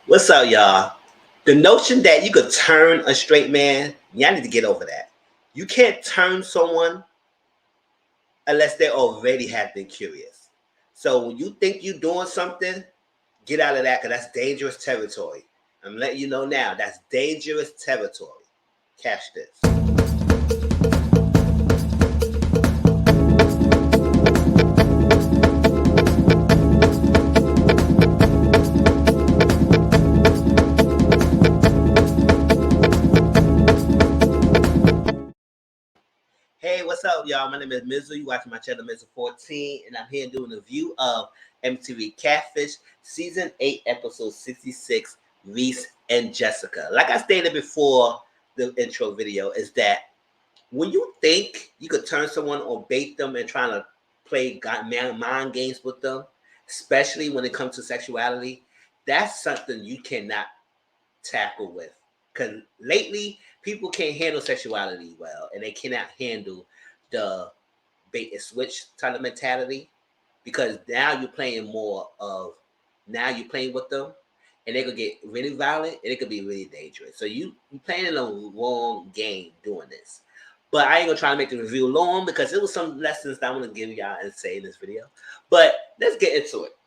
What's up, y'all? The notion that you could turn a straight man, y'all need to get over that. You can't turn someone unless they already have been curious. So when you think you're doing something, get out of that because that's dangerous territory. I'm letting you know now, that's dangerous territory. Catch this. Hey, what's up, y'all? My name is Mizzle. You watching my channel, Mizzle 14, and I'm here doing a review of MTV CATFISH Season 8, Episode 66, Reese and Jesica. Like I stated before the intro video, is that when you think you could turn someone or bait them and trying to play mind games with them, especially when it comes to sexuality, that's something you cannot tackle with. Because lately, people can't handle sexuality well, and they cannot handle the bait and switch type of mentality. Because now you're playing more of now you're playing with them, and they could get really violent, and it could be really dangerous. So you playing in a wrong game doing this. But I ain't gonna try to make the review long because it was some lessons that I want to give y'all and say in this video. But let's get into it.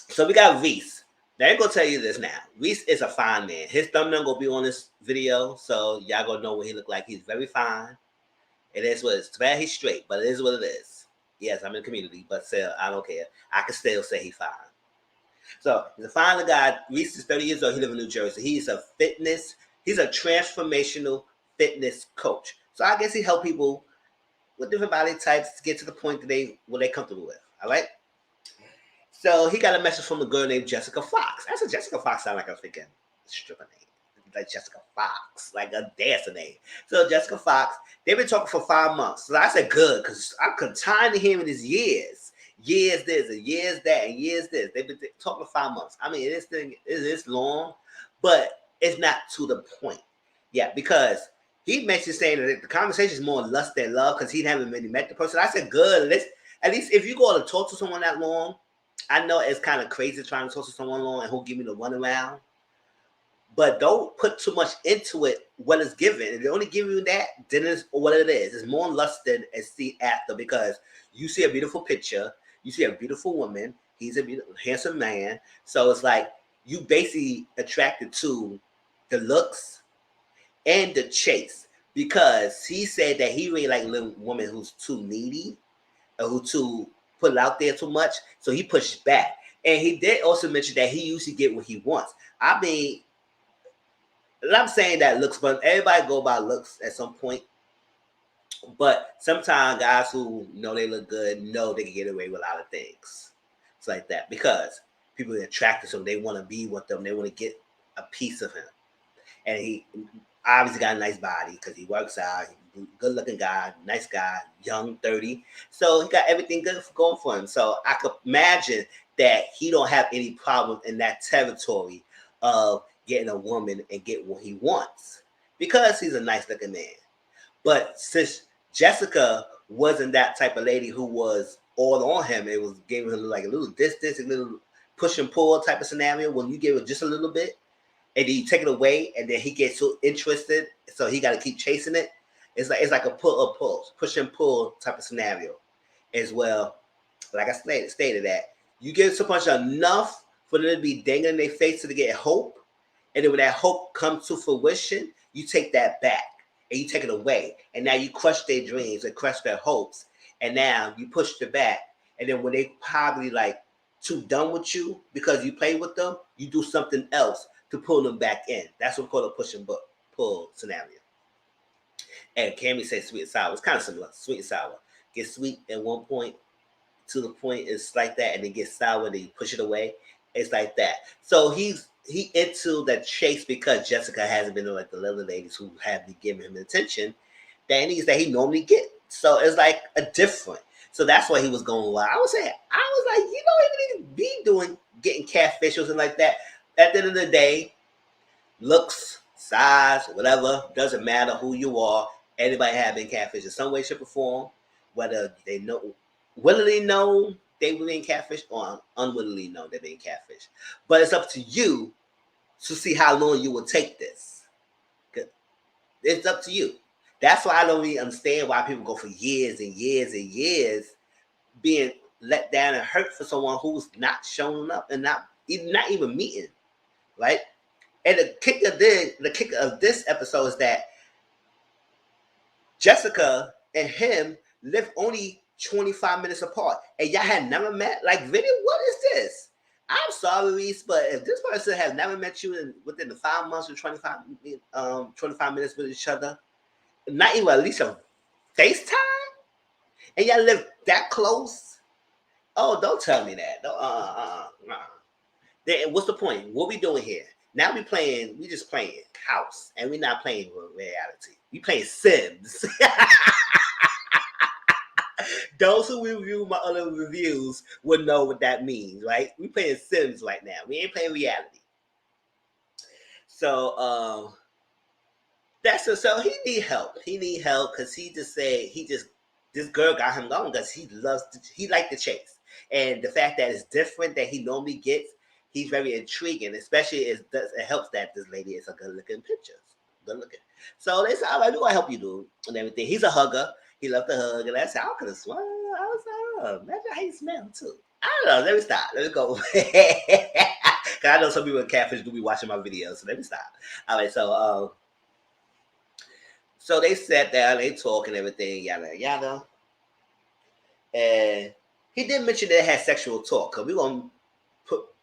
So we got Reese. Now I'm gonna tell you this now. Reese is a fine man. His thumbnail gonna be on this video, so y'all gonna know what he look like. He's very fine. It is what it's bad. He's straight, but it is what it is. Yes, I'm in the community, but still, I don't care. I can still say he's fine. So he's a fine guy. Reese is 30 years old. He lives in New Jersey. He's a transformational fitness coach. So I guess he help people with different body types to get to the point that what they're comfortable with. All right. So he got a message from a girl named Jessica Fox. I said Jessica Fox sound like a freaking stripper name. Like Jessica Fox, like a dancer name. So Jessica Fox, they've been talking for 5 months. So I said good, because I'm tired of hearing this years. Years this, and years that, and years this. They've been talking for 5 months. I mean, this thing is long, but it's not to the point. Yeah, because he mentioned saying that the conversation is more lust than love because he haven't really met the person. I said good. At least if you go to talk to someone that long, I know it's kind of crazy trying to talk to someone long and who'll give me the runaround. But don't put too much into it when it's given. If they only give you that, then it's what it is. It's more lust than a see after because you see a beautiful picture, you see a beautiful woman, he's a beautiful, handsome man. So it's like you basically attracted to the looks and the chase because he said that he really like a little woman who's too needy or who too put it out there too much. So he pushed back. And he did also mention that he usually get what he wants. I mean, I'm saying that looks, but everybody go by looks at some point. But sometimes guys who know they look good know they can get away with a lot of things. It's like that because people are attracted to him. They want to be with them. They want to get a piece of him. And he obviously got a nice body because he works out. Good looking guy, nice guy, young, 30. So he got everything good going for him. So I could imagine that he don't have any problem in that territory of getting a woman and get what he wants because he's a nice looking man. But since Jessica wasn't that type of lady who was all on him, it was giving him like a little distance, a little push and pull type of scenario. When you give it just a little bit, and then you take it away, and then he gets so interested, so he got to keep chasing it. It's like a pull, push and pull type of scenario, as well. Like I stated that you give so much enough for them to be dangling in their face to get hope, and then when that hope comes to fruition, you take that back and you take it away, and now you crush their dreams and crush their hopes, and now you push it back, and then when they probably like too done with you because you play with them, you do something else to pull them back in. That's what we call a push and pull scenario. And Kamie says sweet and sour. It's kind of similar, sweet and sour. Get sweet at one point to the point it's like that, and then get sour and then you push it away. It's like that. So he into that chase because Jessica hasn't been like the little ladies who have been giving him attention that he normally get. So it's like a different. So that's why he was going wild. I was like, you don't even be doing getting catfish or something like that. At the end of the day, looks, size, whatever, doesn't matter who you are. Anybody have been catfish in some way, shape, or form. Whether they know, willingly know they were being catfish or unwittingly know they're being catfish. But it's up to you to see how long you will take this. It's up to you. That's why I don't really understand why people go for years and years and years being let down and hurt for someone who's not showing up and not even meeting, right? And the kicker of this episode is that Jessica and him live only 25 minutes apart, and y'all had never met. Like, really, what is this? I'm sorry, Reese, but if this person has never met you within the 5 months of 25 minutes with each other, not even at least a FaceTime, and y'all live that close, oh, don't tell me that. Then what's the point? What we doing here? Now we just playing house, and we're not playing reality. We playing Sims. Those who review my other reviews would know what that means, right? We playing Sims right now. We ain't playing reality. So so he need help. He need help because he just said this girl got him going because he liked the chase. And the fact that it's different that he normally gets, he's very intriguing, especially it helps that this lady is a good looking picture. Good looking. So they said, all right, we're gonna help you, dude, and everything. He's a hugger. He loved to hug, and I said, I could have sworn. I was like, imagine how you smell too. I don't know. Let me stop. Let me go. Cause I know some people in catfish do be watching my videos, so let me stop. All right, so they sat down, they talk and everything, yada yada. And he did mention that it had sexual talk, because we're gonna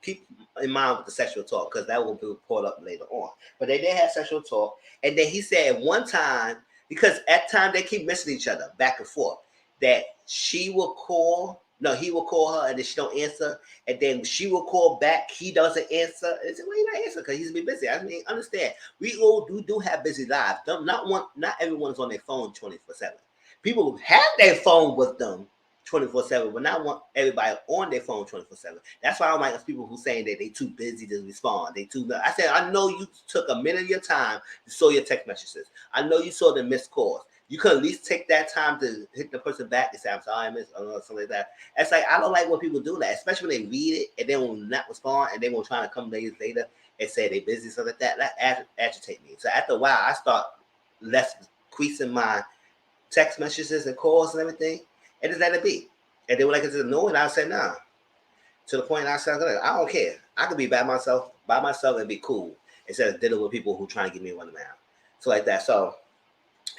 keep in mind with the sexual talk, because that will be brought up later on. But they did have sexual talk, and then he said at one time, because at times they keep missing each other back and forth, that he will call her, and then she don't answer, and then she will call back, he doesn't answer. And said, well, he not answer because he's been busy. I mean, understand, we do have busy lives. Not everyone's on their phone 24/7. People have their phone with them 24/7, but not want everybody on their phone 24/7. That's why I don't like people who saying that they too busy to respond. I said, I know you took a minute of your time to saw your text messages. I know you saw the missed calls. You could at least take that time to hit the person back and say, I'm sorry, I missed, or something like that. It's like, I don't like when people do that, especially when they read it and they will not respond, and they will try to come days later and say they're busy, something like that. That agitate me. So after a while, I start less creasing my text messages and calls and everything, and just let it be. And they were like, it's annoying. I said, nah. To the point I said, I don't care. I could be by myself and be cool instead of dealing with people who trying to give me a runaround. So like that. So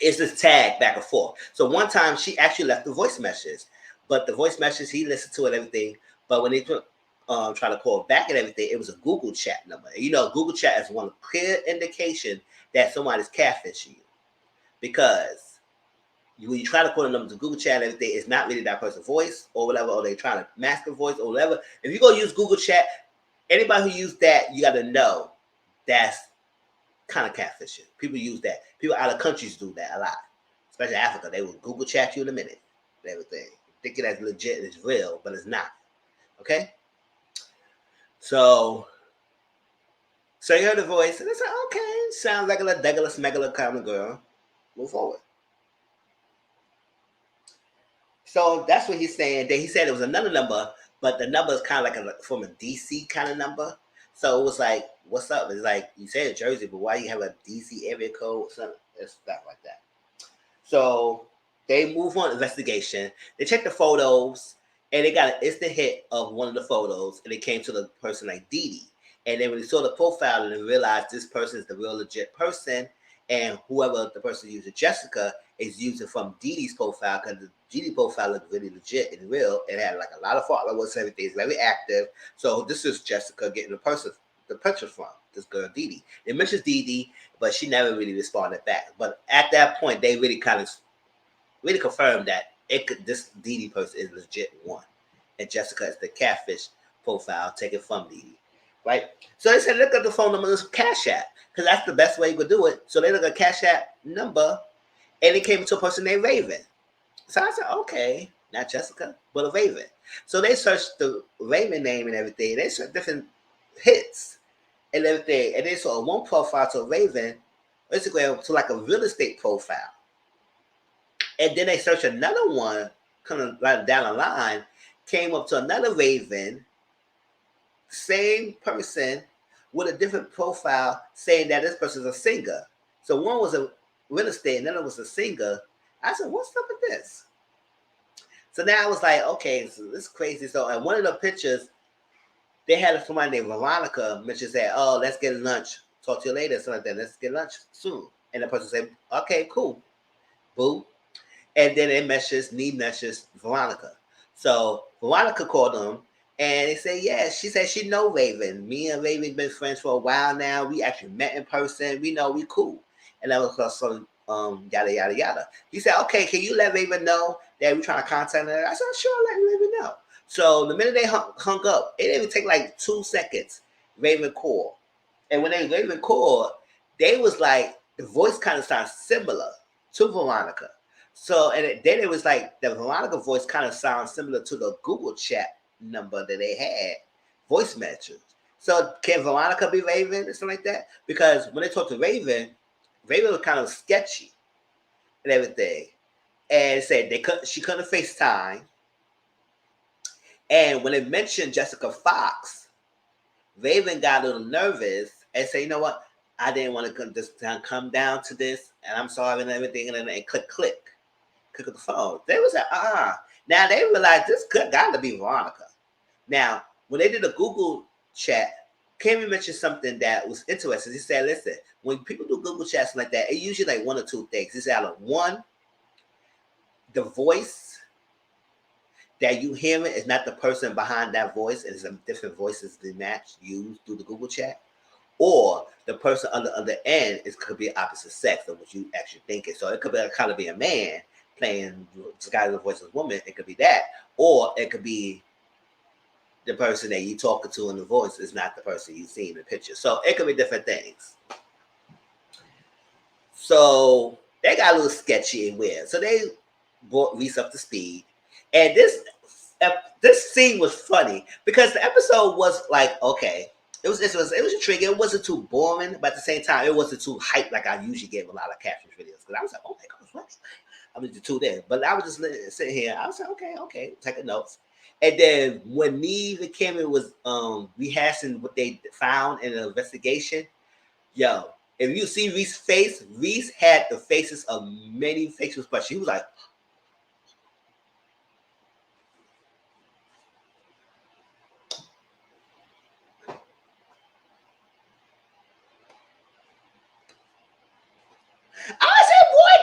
it's this tag back and forth. So one time she actually left the voice message, but the voice message, he listened to it and everything. But when they try to call back and everything, it was a Google chat number. And Google chat is one clear indication that somebody's catfishing you, because when you try to call a number to Google chat and everything, it's not really that person's voice or whatever, or they trying to mask a voice or whatever. If you go use Google chat, anybody who use that, you got to know that's kind of catfishing. People use that. People out of countries do that a lot, especially Africa. They will Google chat you in a minute and everything, thinking that's legit, it's real, but it's not. Okay? So you heard the voice, and it's like, okay, sounds like a regular smegular kind of girl. Move forward. So that's what he's saying. Then he said it was another number, but the number is kind of like from a DC kind of number. So it was like, what's up? It's like, you said Jersey, but why you have a DC area code? Something, stuff like that. So they move on investigation. They check the photos, and they got an instant hit of one of the photos, and it came to the person like Dee Dee. And then when they saw the profile and they realized this person is the real legit person, and whoever the person using, Jessica, is using from Dee Dee's profile, because the Dee Dee profile looked really legit and real. It had like a lot of followers, everything is very active. So this is Jessica getting the picture from this girl Dee Dee. They mentioned Dee Dee, but she never really responded back. But at that point, they really kind of confirmed that this Dee Dee person is legit one, and Jessica is the catfish profile taken from Dee Dee. Right? So they said, look at the phone number, this Cash App, because that's the best way you could do it. So they look at Cash App number, and it came to a person named Raven. So I said, okay, not Jessica, but a Raven. So they searched the Raven name and everything. They searched different hits and everything, and they saw one profile to Raven, Instagram, to like a real estate profile. And then they searched another one, kind of like down the line, came up to another Raven, same person, with a different profile, saying that this person's a singer. So one was a real estate, and the other was a singer. I said, "What's up with this?" So now I was like, "Okay, so this is crazy." So in one of the pictures, they had somebody named Veronica mention that, "Oh, let's get lunch. Talk to you later." Something like that. Let's get lunch soon. And the person said, "Okay, cool, boo." And then they messages Veronica. So Veronica called them and they say, yeah, she said she know Raven. Me and Raven been friends for a while now. We actually met in person. We know we cool. And that was also yada yada yada. He said, okay, can you let Raven know that we're trying to contact her? I said, sure, let Raven know. So the minute they hung up, it didn't even take like 2 seconds. Raven called. And when they Raven called, they was like, the voice kind of sounds similar to Veronica. So, and then it was like the Veronica voice kind of sounds similar to the Google chat number that they had, voice messages. So, can Veronica be Raven or something like that? Because when they talked to Raven, Raven was kind of sketchy and everything, and said she couldn't FaceTime. And when they mentioned Jessica Fox, Raven got a little nervous and said, "You know what? I didn't want to come down to this, and I'm sorry and everything." And then click the phone. They was like, Now they realized this got to be Veronica. Now, when they did a Google chat, Kamie mentioned something that was interesting. He said, listen, when people do Google chats like that, it usually like one or two things. It's either one, the voice that you hearing is not the person behind that voice, and some different voices they match used through the Google chat. Or the person on the other end could be opposite sex of what you actually thinking. So it could be kind of be a man playing disguised the voice of a woman. It could be that, or it could be the person that you talking to in the voice is not the person you see in the picture. So it could be different things. So they got a little sketchy and weird. So they brought Reese up to speed, and this scene was funny because the episode was like, okay, it was intriguing. It wasn't too boring, but at the same time, it wasn't too hype like I usually give a lot of catfish videos. Because I was like, oh my god, what? I was just tuned in, but I was just sitting here. I was like, okay, taking notes. And then when Neve and Kamie was rehashing what they found in the investigation, yo, if you see Reese's face, Reese had the faces of many facial expressions. She was like, I said, boy,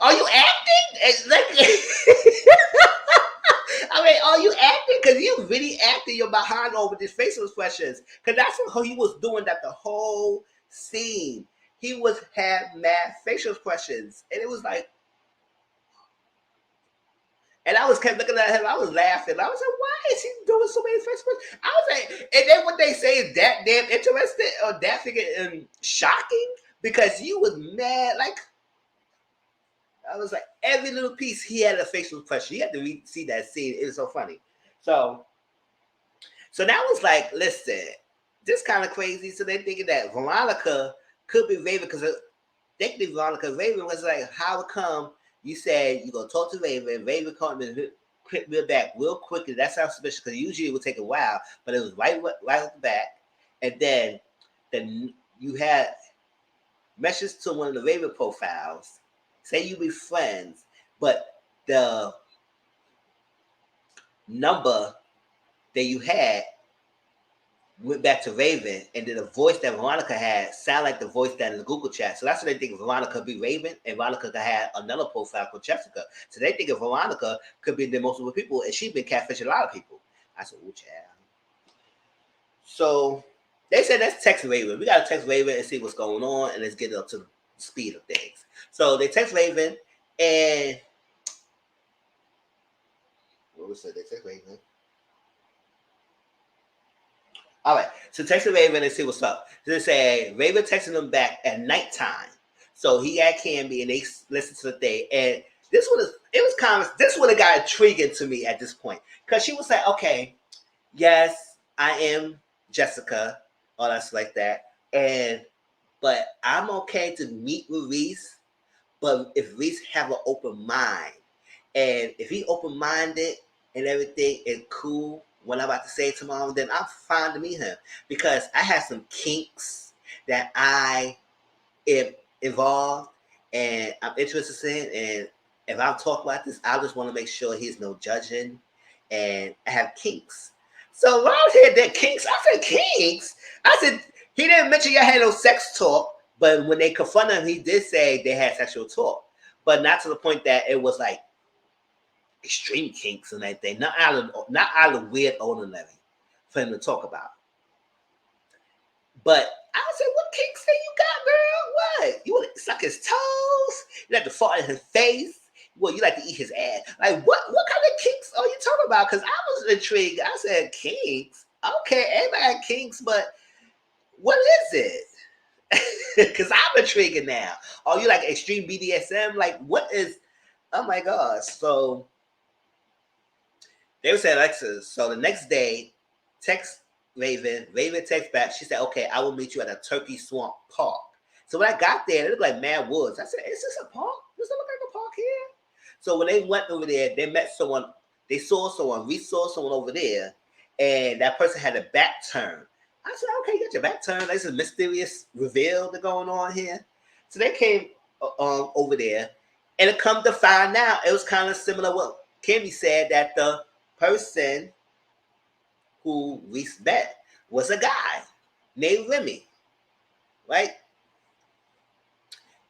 are you acting? It's like, I mean, are you acting? Because you really acting your behind over these facial expressions. Because that's what he was doing that the whole scene. He was had mad facial expressions. And it was like, and I was kept looking at him. I was laughing. I was like, why is he doing so many facial expressions? I was like, and then what they say is that damn interesting or that freaking shocking because you was mad. Like, I was like, every little piece he had a facial expression. You had to see that scene. It was so funny. So that was like, listen, this kind of crazy. So they thinking that Veronica could be Raven because they think Veronica Raven was like, how come you said you're gonna talk to Raven? Raven called me real back real quickly. That sounds suspicious because usually it would take a while, but it was right at the back. And then you had message to one of the Raven profiles. Say you be friends, but the number that you had went back to Raven, and then the voice that Veronica had sound like the voice that in the Google chat. So that's what they think Veronica could be Raven, and Veronica could have another profile called Jessica. So they think Veronica could be the multiple people, and she's been catfishing a lot of people. I said, "Ooh, child." So they said, let's text Raven. We got to text Raven and see what's going on, and let's get up to the speed of things. So they text Raven, and what was it? They text Raven. All right, so text Raven and see what's up. So they say Raven texting them back at nighttime. So he got Kamie and they listened to the thing. And this one it got intriguing to me at this point. Because she was like, okay, yes, I am Jessica, all that's like that. But I'm okay to meet with Reese. But if Reese have an open mind, and if he open-minded and everything is cool, what I'm about to say tomorrow, then I'm fine to meet him because I have some kinks that I am involved and I'm interested in. And if I talk about this, I just want to make sure he's no judging and I have kinks. So when I heard that kinks, I said, kinks? I said, he didn't mention you had no sex talk, but when they confronted him, he did say they had sexual talk, but not to the point that it was like extreme kinks and anything. Not out of weird ordinary for him to talk about. But I said, what kinks that you got, girl? What? You want to suck his toes? You like to fart in his face? Well, you like to eat his ass? Like, what kind of kinks are you talking about? Because I was intrigued. I said, kinks? Okay, everybody had kinks, but what is it? Because I'm intrigued now. Oh, you like extreme BDSM? Like, what is... Oh, my gosh. So, they were saying Alexis. So, the next day, text Raven texts back. She said, okay, I will meet you at a Turkey Swamp Park. So, when I got there, it looked like mad woods. I said, is this a park? Does it look like a park here? So, when they went over there, they met someone. They saw someone. We saw someone over there. And that person had a back turn. I said, okay, you got your back turned. There's a mysterious reveal that's going on here. So they came over there, and it come to find out, it was kind of similar what Kamie said, that the person who we met was a guy named Remy, right?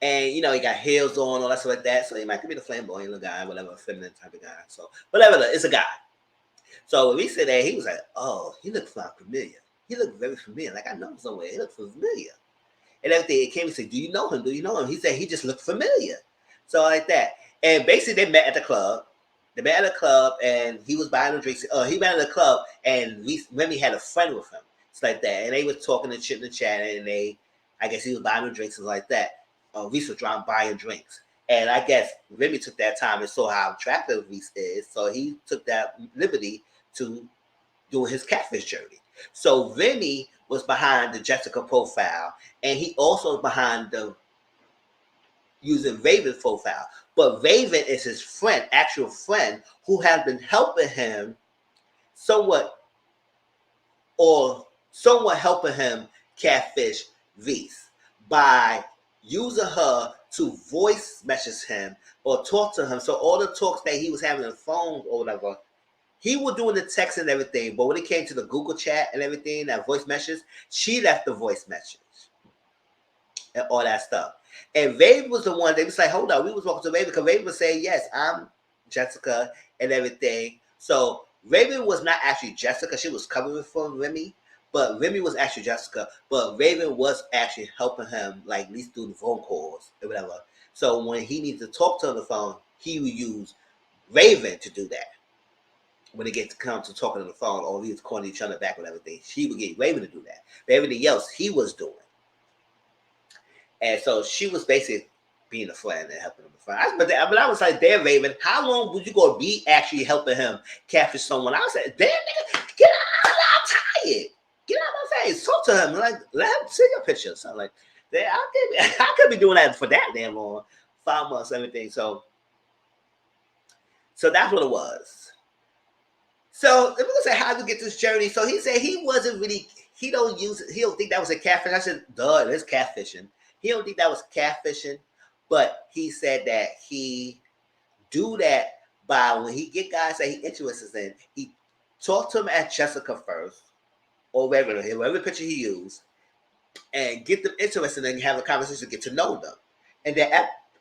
And, you know, he got heels on, all that stuff like that. So he might be the flamboyant guy, whatever, feminine type of guy. So, whatever, it's a guy. So when we said that, he was like, oh, he looked familiar. He looked very familiar. Like, I know him somewhere. He looked familiar. And everything. It came and said, do you know him? Do you know him? He said he just looked familiar. So like that. And basically they met at the club. They met at the club and he was buying them drinks. He met at the club and Remy had a friend with him. It's like that. And they was talking and chitting and chatting, and I guess he was buying them drinks and like that. Reese was buying drinks. And I guess Remy took that time and saw how attractive Reese is. So he took that liberty to do his catfish journey. So Remy was behind the Jesica profile, and he also behind the using Raven's profile. But Raven is his friend, actual friend, who has been helping him somewhat helping him catfish Reese by using her to voice message him or talk to him. So all the talks that he was having on the phone or whatever, he was doing the text and everything, but when it came to the Google chat and everything, that voice message, she left the voice message and all that stuff. And Raven was the one, they was like, hold on, we was walking to Raven because Raven was saying, yes, I'm Jesica and everything. So Raven was not actually Jesica. She was covering for Remy, but Remy was actually Jesica. But Raven was actually helping him, like at least do the phone calls or whatever. So when he needs to talk to her on the phone, he would use Raven to do that. When it gets to come to talking on the phone, or he was calling each other back with everything, she would get Raven to do that. But everything else he was doing. And so she was basically being a friend and helping him. But I was like, damn, Raven, how long would you go be actually helping him catfish someone? I said, damn, nigga, get out, I'm tired. Get out of my face. Talk to him. Like, let him see your picture. So I'm like, I could be doing that for that damn long. 5 months, everything. So that's what it was. So let me say how to get this journey. So he said he wasn't really, he don't think that was a catfish. I said, duh, it's catfishing. He don't think that was catfishing, but he said that he do that by when he get guys that he interested in, he talk to them at Jesica first, or whatever picture he used, and get them interested and have a conversation, get to know them. And then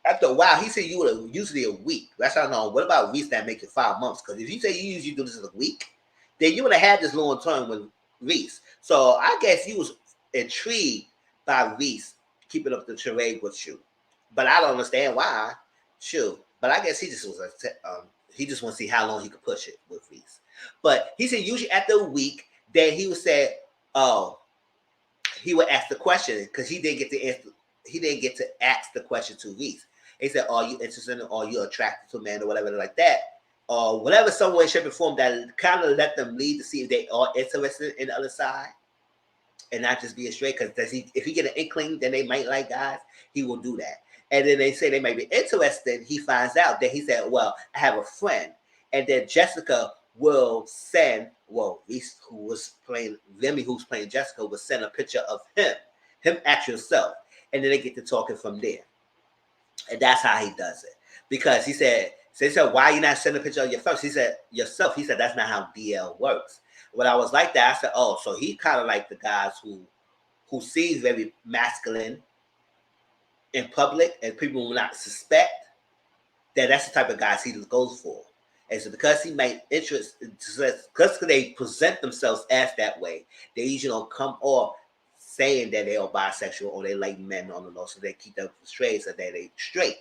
after a while, he said you would usually a week. That's how I know. What about Reese that make it 5 months? Because if you say you usually do this in a week, then you would have had this long term with Reese. So I guess he was intrigued by Reese keeping up the charade with you. But I don't understand why. Sure. But I guess he just was he just want to see how long he could push it with Reese. But he said usually after a week, then he would say, oh, he would ask the question because he didn't get to answer. He didn't get to ask the question to Reese. He said, are you interested in, or you attracted to a man or whatever like that? Or whatever, some way, shape, or form that kind of let them lead to see if they are interested in the other side and not just be straight. Because if he get an inkling that they might like guys, he will do that. And then they say they might be interested. He finds out that he said, well, I have a friend. And then Jesica will send, Reese, who was playing Remy, who's playing Jessica, will send a picture of him actual self, and then they get to talking from there. And that's how he does it. Because he said, so he said, why are you not sending a picture of your first? He said, yourself. He said, that's not how DL works. When I was like that, I said, oh, so he kind of like the guys who sees very masculine in public, and people will not suspect that that's the type of guys he goes for. And so because he made interest, because they present themselves as that way, they usually don't come off saying that they are bisexual or they like men on the low, so they keep them straight, so that they straight.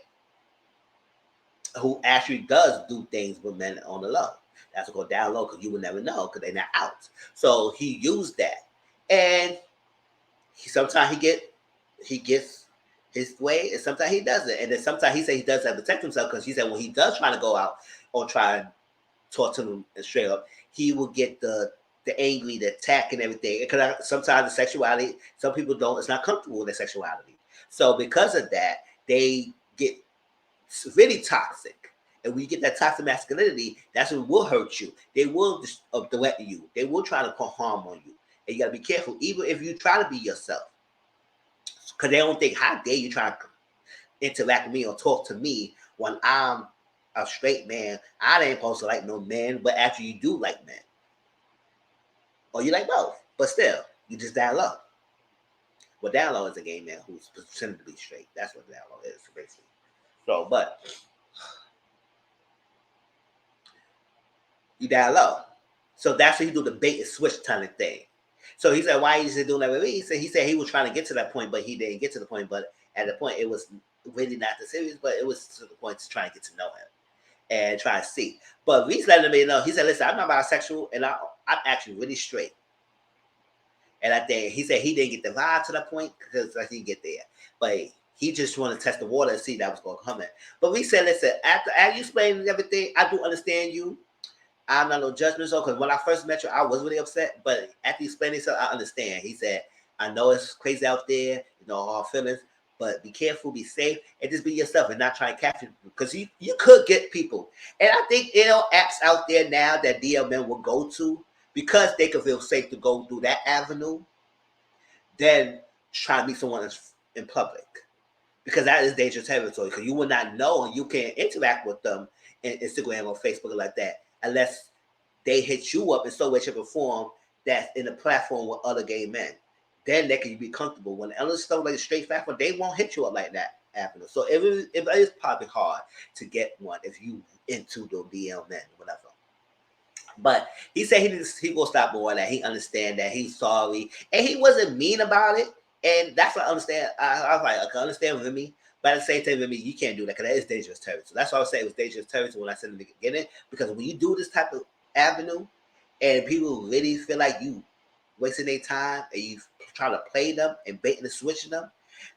Who actually does do things with men on the low. That's what go down low, because you will never know, because they're not out. So he used that. And sometimes he gets his way, and sometimes he doesn't. And then sometimes he said he does have to protect himself, because he said when he does try to go out or try and talk to them straight up, he will get the angry, the attack, and everything. Because sometimes the sexuality, some people don't, it's not comfortable with their sexuality. So because of that, they get really toxic. And when you get that toxic masculinity, that's what will hurt you. They will just threaten you. They will try to put harm on you. And you got to be careful, even if you try to be yourself. Because they don't think, how dare you try to interact with me or talk to me when I'm a straight man. I ain't supposed to like no men, but actually you do like men. Or you like both. But still, you just down low. Well, down low is a gay man who's pretending to be straight. That's what down low is, basically. So, but you down low. So that's what he do, the bait and switch kind of thing. So he said, why is he doing that with me? He said he was trying to get to that point, but he didn't get to the point. But at the point, it was really not the serious, but it was to the point to try and get to know him and try to see. But Reese letting me know, he said, listen, I'm not bisexual, and I'm actually really straight. And I think he said he didn't get the vibe to that point because I didn't get there. But he just wanted to test the water and see that was going to come in. But we said, listen, after you explaining everything, I do understand you. I'm not no judgment, so because when I first met you, I was really upset. But after you explaining so I understand. He said, I know it's crazy out there, all feelings, but be careful, be safe, and just be yourself and not try and capture people. Because you could get people. And I think apps out there now that DL men will go to because they could feel safe to go through that avenue, then try to meet someone in public. Because that is dangerous territory. Because you will not know and you can't interact with them in Instagram or Facebook like that unless they hit you up in some way, shape, or form that's in a platform with other gay men. Then they can be comfortable. When others stuff like a straight platform, they won't hit you up like that. So it is probably hard to get one if you into the DL men, whatever. But he said he will stop more that. He understand that. He's sorry. And he wasn't mean about it. And that's what I understand. I was like, I can understand Remy. But at the same time, Remy, you can't do that because that is dangerous territory. So that's why I was saying it was dangerous territory when I said in the beginning. Because when you do this type of avenue and people really feel like you wasting their time and you try to play them and baiting and switching them,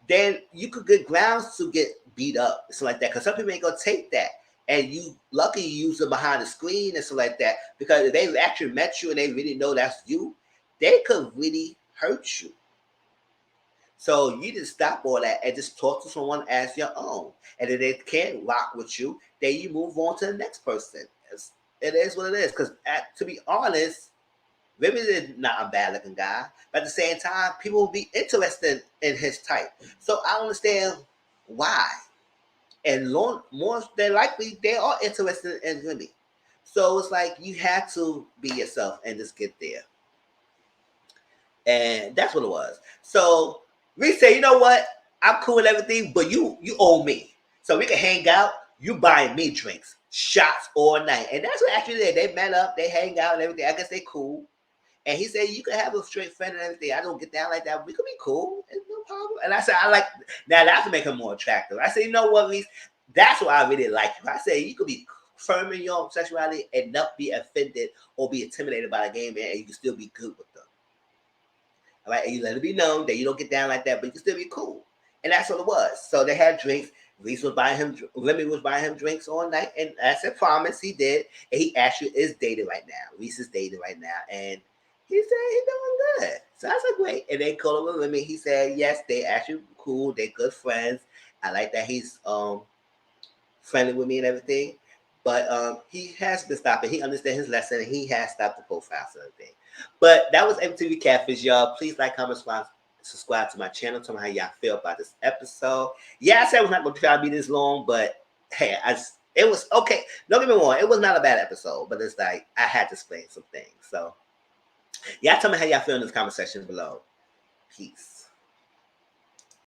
then you could get grounds to get beat up. Something like that. Because some people ain't going to take that. And you lucky you use them behind the screen and stuff like that. Because if they actually met you and they really know that's you, they could really hurt you. So you just stop all that and just talk to someone as your own. And if they can't rock with you, then you move on to the next person. It is what it is. Because to be honest, Remy is not a bad looking guy. But at the same time, people will be interested in his type. So I understand why. And more than likely, they are interested in Remy. So it's like you have to be yourself and just get there. And that's what it was. So we say, you know what? I'm cool with everything, but you owe me. So we can hang out. You buying me drinks, shots all night. And that's what actually they met up. They hang out and everything. I guess they cool. And he said, you can have a straight friend and everything. I don't get down like that. We could be cool. It's no problem. And I said, I like, now that's to make him more attractive. I said, you know what, Reese? That's why I really like you. I said, you could be firm in your sexuality and not be offended or be intimidated by the gay man, and you can still be good with them. All right, and you let it be known that you don't get down like that, but you can still be cool. And that's what it was. So they had drinks. Remy was buying him drinks all night, and as I promised, he did. And he actually is dating right now. Reese is dating right now, and he said he's doing good. So I said, great. And they called him with Remy. He said, yes, they actually cool. They're good friends. I like that he's friendly with me and everything. But he has been stopping. He understands his lesson, and he has stopped the profiles and everything. But that was MTV Catfish, y'all. Please like, comment, subscribe to my channel. Tell me how y'all feel about this episode. Yeah, I said I was not going to try to be this long, but hey, it was okay. Don't get me wrong. It was not a bad episode, but it's like I had to explain some things. So, y'all tell me how y'all feel in this comment section below. Peace.